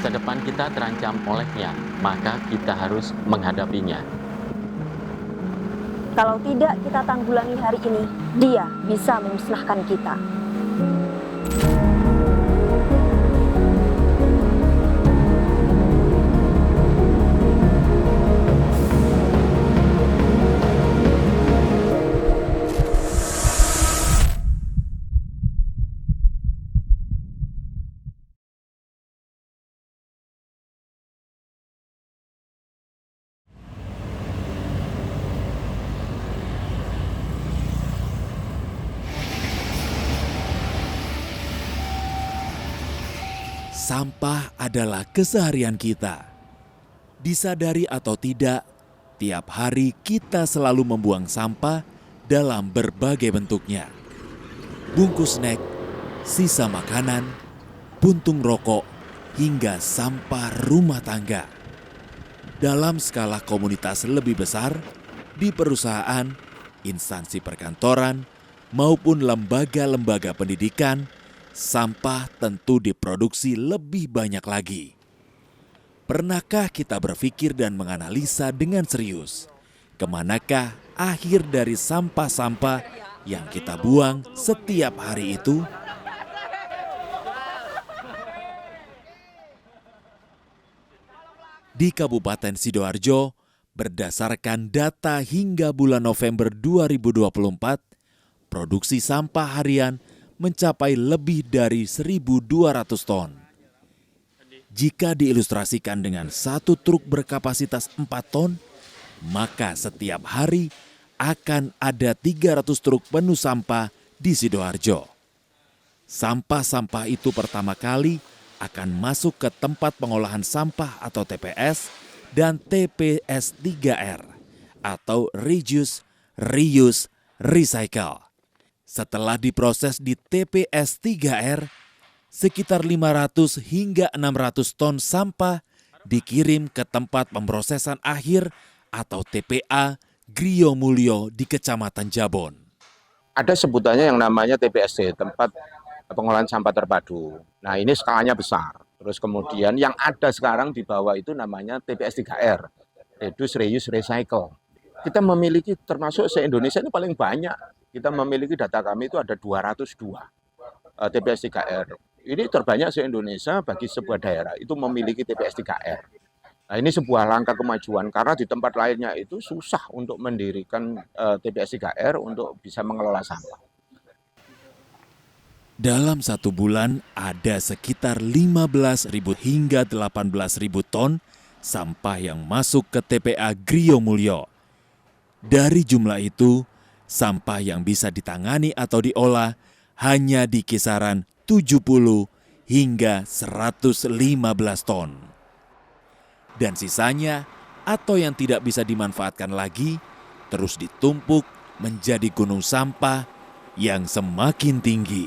masa depan kita terancam olehnya, maka kita harus menghadapinya. Kalau tidak kita tanggulangi hari ini, dia bisa memusnahkan kita. Sampah adalah keseharian kita. Disadari atau tidak, tiap hari kita selalu membuang sampah dalam berbagai bentuknya. Bungkus snack, sisa makanan, puntung rokok, hingga sampah rumah tangga. Dalam skala komunitas lebih besar, di perusahaan, instansi perkantoran, maupun lembaga-lembaga pendidikan, sampah tentu diproduksi lebih banyak lagi. Pernahkah kita berpikir dan menganalisa dengan serius, kemanakah akhir dari sampah-sampah yang kita buang setiap hari itu? Di Kabupaten Sidoarjo, berdasarkan data hingga bulan November 2024, produksi sampah harian mencapai lebih dari 1.200 ton. Jika diilustrasikan dengan satu truk berkapasitas 4 ton, maka setiap hari akan ada 300 truk penuh sampah di Sidoarjo. Sampah-sampah itu pertama kali akan masuk ke tempat pengolahan sampah atau TPS dan TPS 3R atau Reduce, Reuse, Recycle. Setelah diproses di TPS 3R, sekitar 500 hingga 600 ton sampah dikirim ke tempat pemrosesan akhir atau TPA Griyo Mulyo di Kecamatan Jabon. Ada sebutannya yang namanya TPSC, tempat pengolahan sampah terpadu. Nah ini skalanya besar. Terus kemudian yang ada sekarang di bawah itu namanya TPS 3R, Reduce, Reuse, Recycle. Kita memiliki termasuk se-Indonesia ini paling banyak. Kita memiliki data kami itu ada 202 TPS 3R. Ini terbanyak se-Indonesia bagi sebuah daerah itu memiliki TPS 3R. Nah ini sebuah langkah kemajuan karena di tempat lainnya itu susah untuk mendirikan TPS 3R untuk bisa mengelola sampah. Dalam satu bulan ada sekitar 15.000 hingga 18.000 ton sampah yang masuk ke TPA Griyo Mulyo. Dari jumlah itu, sampah yang bisa ditangani atau diolah hanya di kisaran 70 hingga 115 ton. Dan sisanya atau yang tidak bisa dimanfaatkan lagi terus ditumpuk menjadi gunung sampah yang semakin tinggi.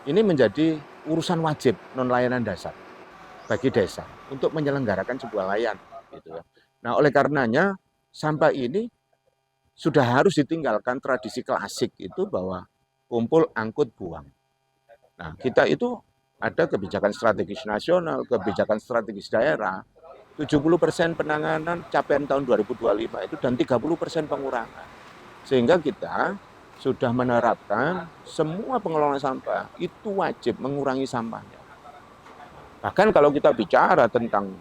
Ini menjadi urusan wajib non-layanan dasar bagi desa untuk menyelenggarakan sebuah layanan. Gitu ya. Nah oleh karenanya sampah ini sudah harus ditinggalkan tradisi klasik itu bahwa kumpul, angkut, buang. Nah, kita itu ada kebijakan strategis nasional, kebijakan strategis daerah, 70% penanganan capaian tahun 2025 itu dan 30% pengurangan. Sehingga kita sudah menerapkan semua pengelolaan sampah itu wajib mengurangi sampahnya. Bahkan kalau kita bicara tentang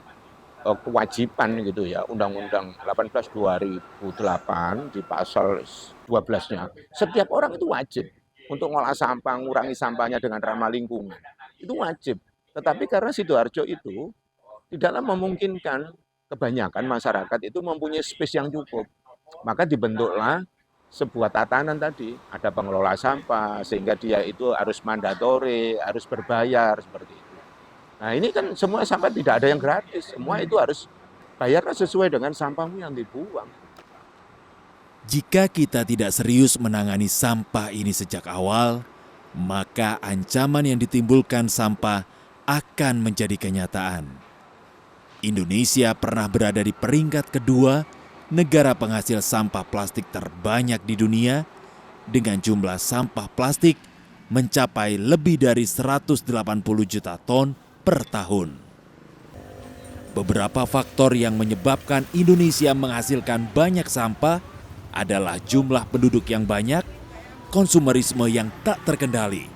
kewajiban gitu ya, Undang-Undang 18 2008 di pasal 12-nya, setiap orang itu wajib untuk mengolah sampah, mengurangi sampahnya dengan ramah lingkungan. Itu wajib. Tetapi karena Sidoarjo itu tidaklah memungkinkan kebanyakan masyarakat itu mempunyai space yang cukup. Maka dibentuklah sebuah tatanan tadi, ada pengelola sampah sehingga dia itu harus mandatori, harus berbayar seperti itu. Nah ini kan semua sampah tidak ada yang gratis, semua itu harus bayarnya sesuai dengan sampahmu yang dibuang. Jika kita tidak serius menangani sampah ini sejak awal, maka ancaman yang ditimbulkan sampah akan menjadi kenyataan. Indonesia pernah berada di peringkat kedua negara penghasil sampah plastik terbanyak di dunia dengan jumlah sampah plastik mencapai lebih dari 180 juta ton per tahun. Beberapa faktor yang menyebabkan Indonesia menghasilkan banyak sampah adalah jumlah penduduk yang banyak, konsumerisme yang tak terkendali,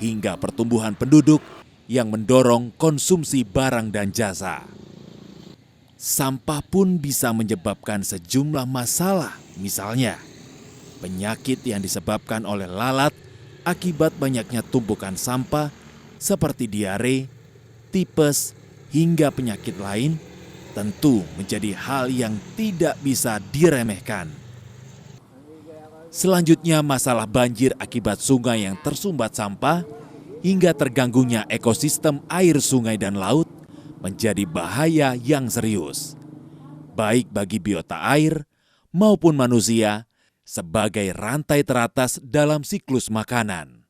hingga pertumbuhan penduduk yang mendorong konsumsi barang dan jasa. Sampah pun bisa menyebabkan sejumlah masalah, misalnya penyakit yang disebabkan oleh lalat akibat banyaknya tumpukan sampah seperti diare, tipes, hingga penyakit lain, tentu menjadi hal yang tidak bisa diremehkan. Selanjutnya, masalah banjir akibat sungai yang tersumbat sampah hingga terganggunya ekosistem air sungai dan laut menjadi bahaya yang serius, baik bagi biota air maupun manusia sebagai rantai teratas dalam siklus makanan.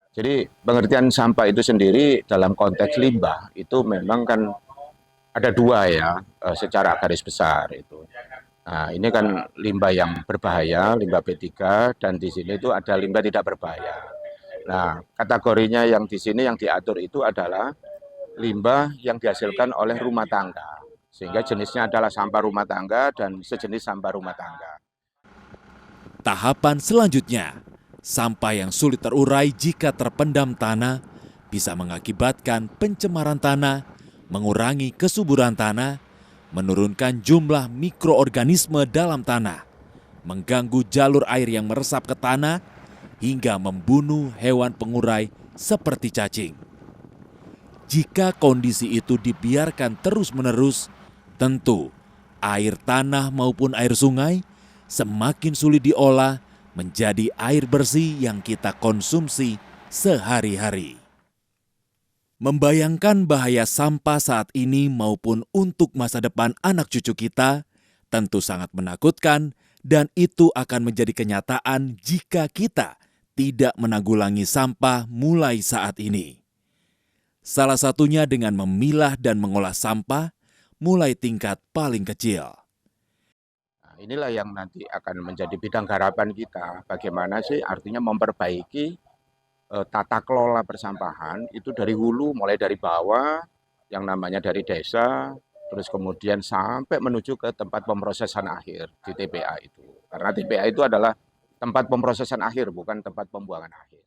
Jadi pengertian sampah itu sendiri dalam konteks limbah itu memang kan ada dua ya secara garis besar itu. Nah, ini kan limbah yang berbahaya, limbah B3, dan di sini itu ada limbah tidak berbahaya. Nah, kategorinya yang di sini yang diatur itu adalah limbah yang dihasilkan oleh rumah tangga. Sehingga jenisnya adalah sampah rumah tangga dan sejenis sampah rumah tangga. Tahapan selanjutnya, sampah yang sulit terurai jika terpendam tanah bisa mengakibatkan pencemaran tanah, mengurangi kesuburan tanah, menurunkan jumlah mikroorganisme dalam tanah, mengganggu jalur air yang meresap ke tanah, hingga membunuh hewan pengurai seperti cacing. Jika kondisi itu dibiarkan terus-menerus, tentu air tanah maupun air sungai semakin sulit diolah menjadi air bersih yang kita konsumsi sehari-hari. Membayangkan bahaya sampah saat ini maupun untuk masa depan anak cucu kita tentu sangat menakutkan, dan itu akan menjadi kenyataan jika kita tidak menanggulangi sampah mulai saat ini. Salah satunya dengan memilah dan mengolah sampah mulai tingkat paling kecil. Inilah yang nanti akan menjadi bidang garapan kita. Bagaimana sih artinya memperbaiki tata kelola persampahan itu dari hulu, mulai dari bawah, yang namanya dari desa, terus kemudian sampai menuju ke tempat pemrosesan akhir di TPA itu. Karena TPA itu adalah tempat pemrosesan akhir, bukan tempat pembuangan akhir.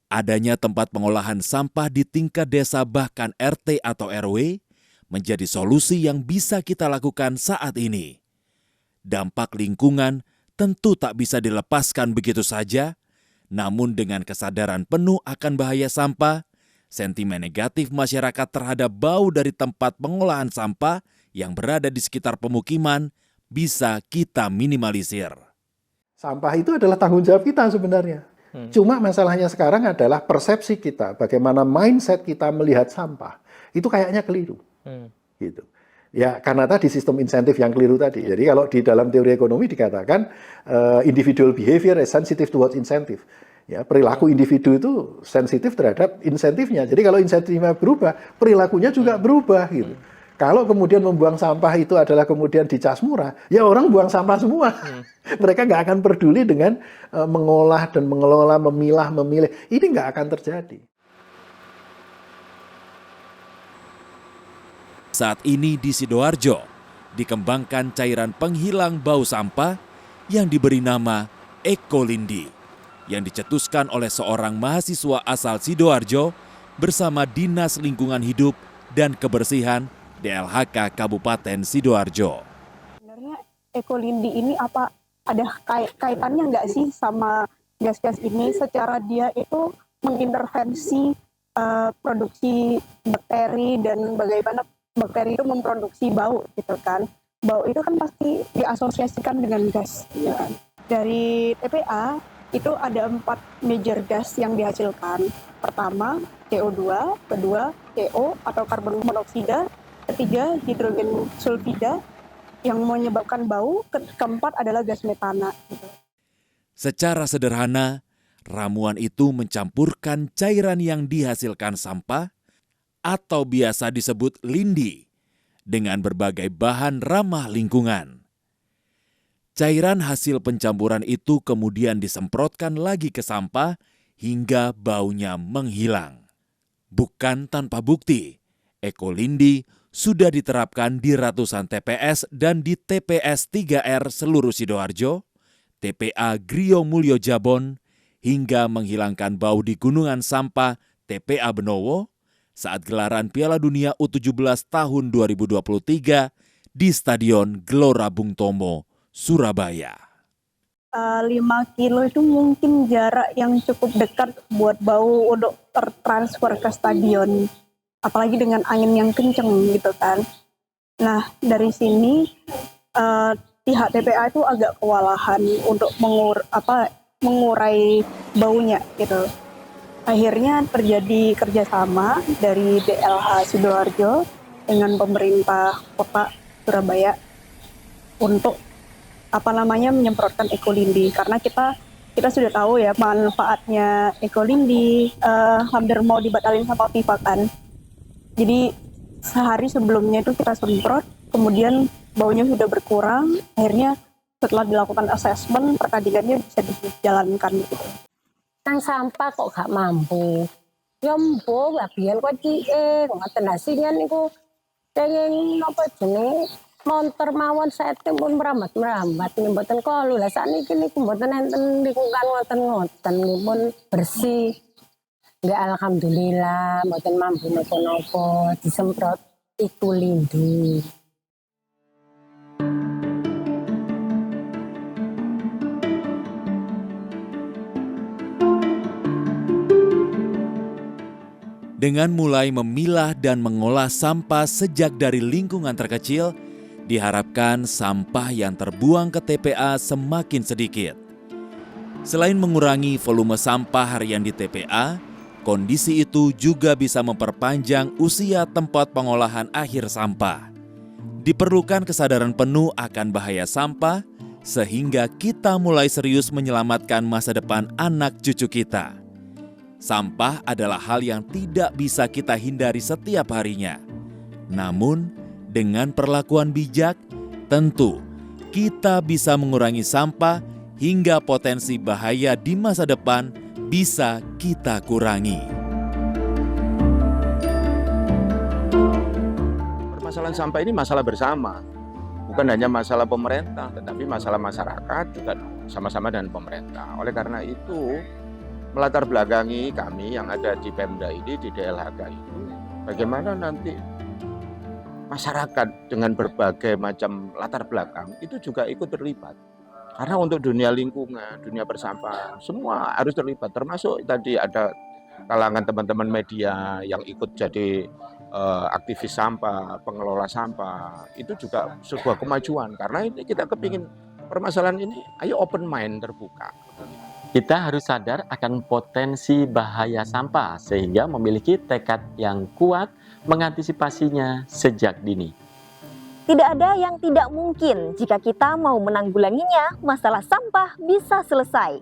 Adanya tempat pengolahan sampah di tingkat desa bahkan RT atau RW menjadi solusi yang bisa kita lakukan saat ini. Dampak lingkungan tentu tak bisa dilepaskan begitu saja, namun dengan kesadaran penuh akan bahaya sampah, sentimen negatif masyarakat terhadap bau dari tempat pengolahan sampah yang berada di sekitar pemukiman bisa kita minimalisir. Sampah itu adalah tanggung jawab kita sebenarnya. Cuma masalahnya sekarang adalah persepsi kita, bagaimana mindset kita melihat sampah, itu kayaknya keliru. Gitu. Ya, karena tadi sistem insentif yang keliru tadi. Jadi kalau di dalam teori ekonomi dikatakan individual behavior is sensitive towards incentive. Ya, perilaku individu itu sensitif terhadap insentifnya. Jadi kalau insentifnya berubah, perilakunya juga berubah gitu. Kalau kemudian membuang sampah itu adalah kemudian dicas murah, ya orang buang sampah semua. Mereka nggak akan peduli dengan mengolah dan mengelola, memilah, memilih. Ini nggak akan terjadi. Saat ini di Sidoarjo dikembangkan cairan penghilang bau sampah yang diberi nama Ekolindi, yang dicetuskan oleh seorang mahasiswa asal Sidoarjo bersama Dinas Lingkungan Hidup dan Kebersihan DLHK Kabupaten Sidoarjo. Sebenarnya Ekolindi ini apa ada kaitannya nggak sih sama gas-gas ini? Secara dia itu mengintervensi produksi bakteri dan bagaimana bakteri itu memproduksi bau gitu kan. Bau itu kan pasti diasosiasikan dengan gas. Ya. Dari TPA itu ada 4 major gas yang dihasilkan. Pertama CO2, kedua CO atau karbon monoksida, ketiga hidrogen sulfida yang menyebabkan bau, keempat adalah gas metana. Gitu. Secara sederhana, ramuan itu mencampurkan cairan yang dihasilkan sampah atau biasa disebut lindi dengan berbagai bahan ramah lingkungan. Cairan hasil pencampuran itu kemudian disemprotkan lagi ke sampah hingga baunya menghilang. Bukan tanpa bukti, Ekolindi sudah diterapkan di ratusan TPS dan di TPS 3R seluruh Sidoarjo, TPA Griyo Mulyo Jabon, hingga menghilangkan bau di gunungan sampah TPA Benowo saat gelaran Piala Dunia U17 tahun 2023 di Stadion Gelora Bung Tomo, Surabaya. 5 kilo itu mungkin jarak yang cukup dekat buat bau untuk tertransfer ke stadion. Apalagi dengan angin yang kenceng gitu kan. Nah dari sini pihak TPA itu agak kewalahan untuk mengurai baunya gitu. Akhirnya terjadi kerjasama dari DLH Sidoarjo dengan pemerintah Kota Surabaya untuk menyemprotkan ekolindi, karena kita sudah tahu ya manfaatnya ekolindi, hampir mau dibatalin sama FIFA kan. Jadi sehari sebelumnya itu kita semprot, kemudian baunya sudah berkurang, akhirnya setelah dilakukan assessment pertandingannya bisa dijalankan gitu. Nang sampah kok gak mampu. Ya mbok lah biyen kok cike, ngoten hasilnya niku pengen apa jenenge montor mawon setting pun merambat mboten kolu. Lah sakniki niku mboten enten lingkungan ngoten pun bersih. Ya alhamdulillah mboten mampu napa-napa disemprot ekolindi. Dengan mulai memilah dan mengolah sampah sejak dari lingkungan terkecil, diharapkan sampah yang terbuang ke TPA semakin sedikit. Selain mengurangi volume sampah harian di TPA, kondisi itu juga bisa memperpanjang usia tempat pengolahan akhir sampah. Diperlukan kesadaran penuh akan bahaya sampah, sehingga kita mulai serius menyelamatkan masa depan anak cucu kita. Sampah adalah hal yang tidak bisa kita hindari setiap harinya. Namun, dengan perlakuan bijak, tentu kita bisa mengurangi sampah hingga potensi bahaya di masa depan bisa kita kurangi. Permasalahan sampah ini masalah bersama. Bukan hanya masalah pemerintah, tetapi masalah masyarakat juga sama-sama dengan pemerintah. Oleh karena itu, melatar belakangi kami yang ada di Pemda ini, di DLHK itu, bagaimana nanti masyarakat dengan berbagai macam latar belakang itu juga ikut terlibat. Karena untuk dunia lingkungan, dunia persampahan, semua harus terlibat. Termasuk tadi ada kalangan teman-teman media yang ikut jadi aktivis sampah, pengelola sampah. Itu juga sebuah kemajuan. Karena ini kita kepingin permasalahan ini, ayo open mind, terbuka. Kita harus sadar akan potensi bahaya sampah sehingga memiliki tekad yang kuat mengantisipasinya sejak dini. Tidak ada yang tidak mungkin jika kita mau menanggulanginya, masalah sampah bisa selesai.